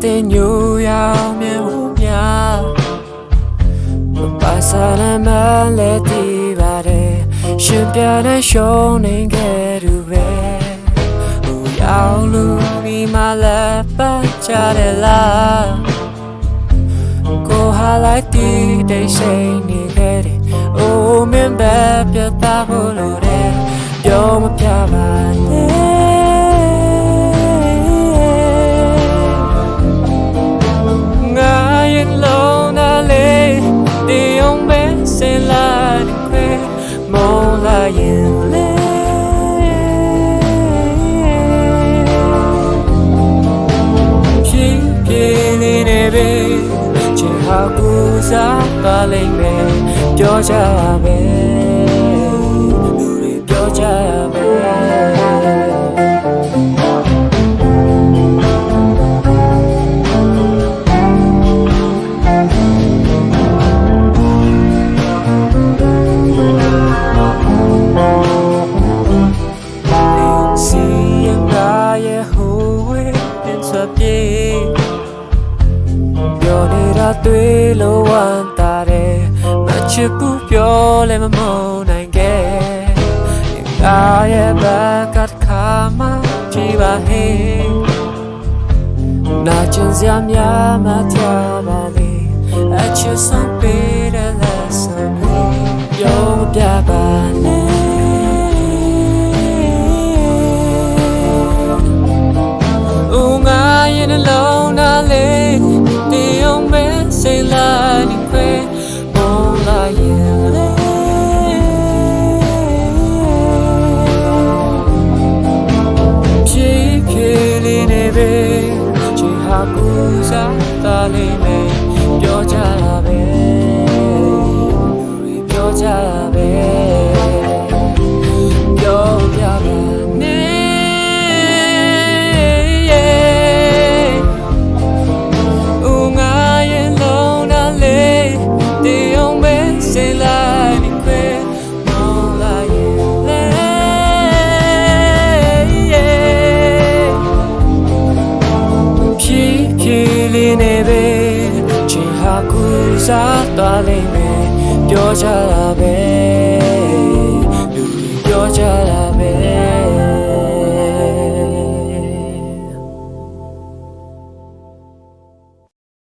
တဲ့ညိုရောင်မြေဦးများပါစားလမ်းမလဲတီးပါတယ်ရှင်ပြတဲ့ရှုံးနေခဲ့သူပဲဟိုရောက်လူဒီမှာလည်းပတ်ကြတယ်လားကိုဟာလိုက်တီးတိတ်ဆိတ်နေခဲ့တယ်အိုးမင်းပဲပြတ်သားဖို့လို့တယ်ပြောမပြပါနဲ့ငါရင်လုံးနာလေဒီအောင်ပဲစင်လာခွေမောလာရင်လေဖြည်းဖြည်းလေးနဲ့ပဲချင်ဟာကူစားပါလိမ့်မယ်ပြောကြပဲလူတွေပြောကြပဲတွေ့လို့ဝမ်းသာတယ်မချစ်ဘူးပြောလည်းမမုန်းနိုင်ခဲ့ငါရဲ့ဘက်ကခါမှကြည့်ပါဟေးနာကျင်စရာများမှထားပါလေအချစ်ဆုံးပေးတဲ့လက်ဆောင်လေးပြောမပြပါနဲ့ငါရဲ့နှလုံးသားလေးဒီအောင်ပဲစိတ်လာနေခွေပေါ်လာရင်လေဖြည်းဖြည်းလေးနဲ့ပဲချီဟာကူစားတာလေးနဲ့ပြောကြပဲပြောကြပဲပြောပြပါစားသွားလိမ့်မယ်ပြောကြတာပဲ